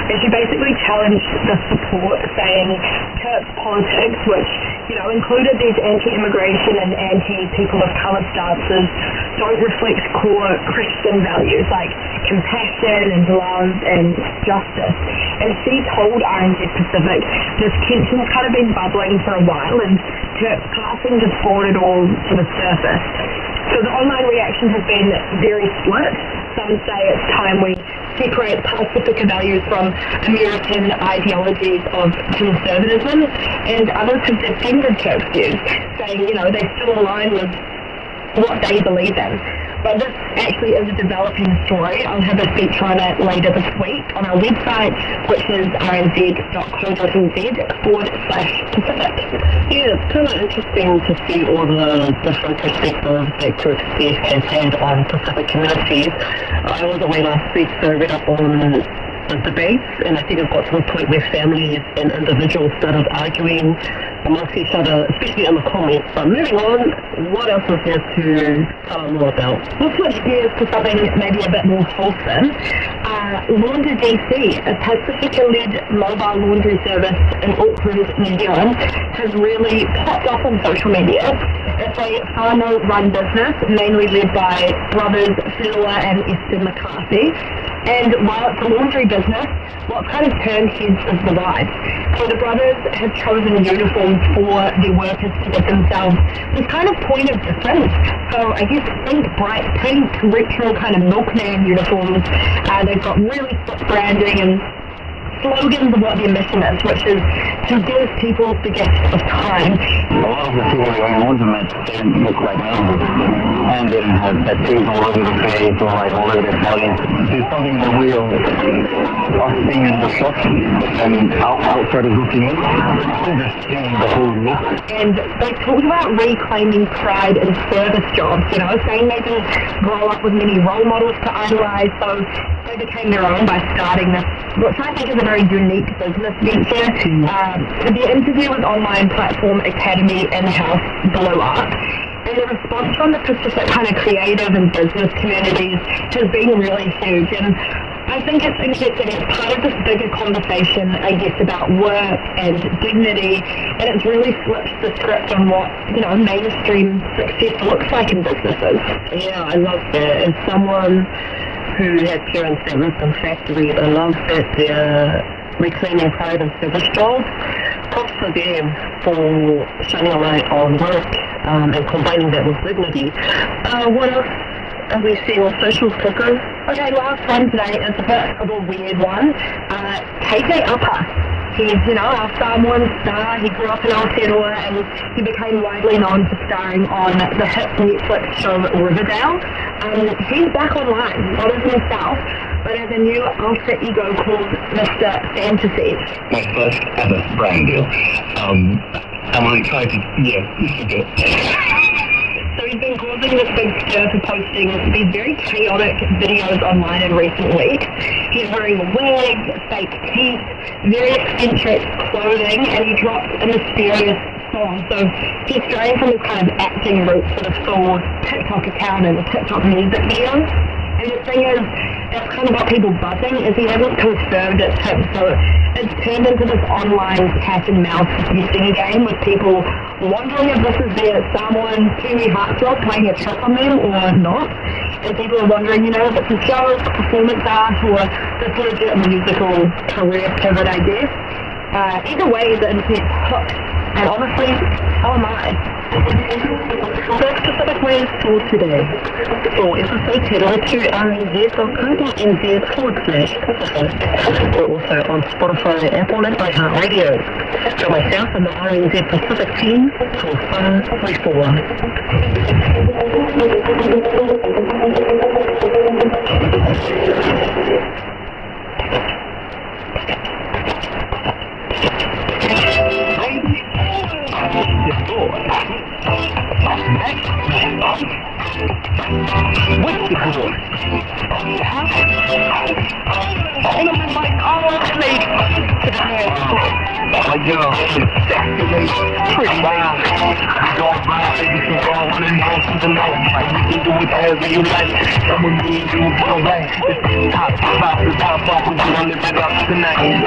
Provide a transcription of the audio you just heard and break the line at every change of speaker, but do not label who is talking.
and she basically challenged the support, saying Turk's politics, which, included these anti-immigration and anti-people of colour stances, don't reflect core Christian values like compassion and love and justice. And she told RNZ Pacific this tension's kind of been bubbling for a while, and Turk's passing just brought it all to the surface. So the online reaction has been very split. Some say it's time we separate Pacifica values from American ideologies of conservatism, and others have defended Turk's views, saying, they still align with what they believe in. But this actually is a developing story. I'll have a feature on it later this week on our website, which is rnz.co.nz/Pacific.
Yeah, it's kind of interesting to see all the different perspectives that Turk's has had on Pacific communities. I was away last week, so I read up on the debates, and I think it got to the point where families and individuals started arguing amongst each other, especially in the comments. But moving on, what else is there to tell more about?
We'll switch gears to something maybe a bit more wholesome. Laundry DC, a Pacifica-led mobile laundry service in Auckland, New Zealand, has really popped up on social media. It's a whānau-run business, mainly led by brothers Whenua and Esther McCarthy. And while it's a laundry business, what kind of turned heads is the ride. So the brothers have chosen uniforms for their workers to give themselves this kind of point of difference. So I guess think bright pink, retro kind of milkman uniforms. They've got really thick branding and slogans of what their mission is, which is to give people the gift of time.
A lot of the people who own ornaments don't look like animals, and they don't have tattoos all over the face or like all over their bodies. It's something that we are seeing in the shop, and outsiders looking in, understanding the whole look.
And they talked about reclaiming pride in service jobs, saying they didn't grow up with many role models to idolize, so they became their own by starting this, which I think is a very unique business venture. The interview with online platform Academy in-house blew up, and the response from the Pacific kind of creative and business communities has been really huge. And I think it's interesting. It's part of this bigger conversation, I guess, about work and dignity, and it's really flipped the script on what, mainstream success looks like in businesses.
Yeah, I love that. As someone who has parents that lived in factories, I love that they're reclaiming pride in service jobs. Props to them for shining a light on work and combining that with dignity. What else are we seeing on social, Coco?
Okay, last one today is a bit of a weird one. KJ Upper. He's, our Samoan star. He grew up in Aotearoa, and he became widely known for starring on the hit Netflix show Riverdale. He's back online, not as himself, but as a new alter ego called Mr. Fantasy.
My first ever brand deal. I'm really excited. Yeah, this is good.
So he's been causing this big stir for posting these very chaotic videos online in recent weeks. He's wearing a wig, fake teeth, very eccentric clothing, and he dropped a mysterious song. So he's straying from his kind of acting roots for the full TikTok account and the TikTok music videos. And the thing is, that's kind of got people buzzing, is he hasn't confirmed it's him. So it's turned into this online cat and mouse guessing game with people wondering if this is their Samoan Kiwi heartthrob playing a trick on them or not. And people are wondering, if it's a show, performance art, or this legit musical career pivot, I guess. Either way, the internet's hooked. And honestly, so am I.
That's Pacific Ways for today. For episode 10, go to rnz.co.nz/Pacific. We're also on Spotify, Apple, and iHeartRadio. Join myself and the RNZ Pacific team for Fun 34.
What's the goal? And I'm like, oh, please. Yeah, pretty wild. Go around, baby, so go on and on to the night. You can do whatever you like. Come with me, do it all right. Top, we gon' live it up tonight.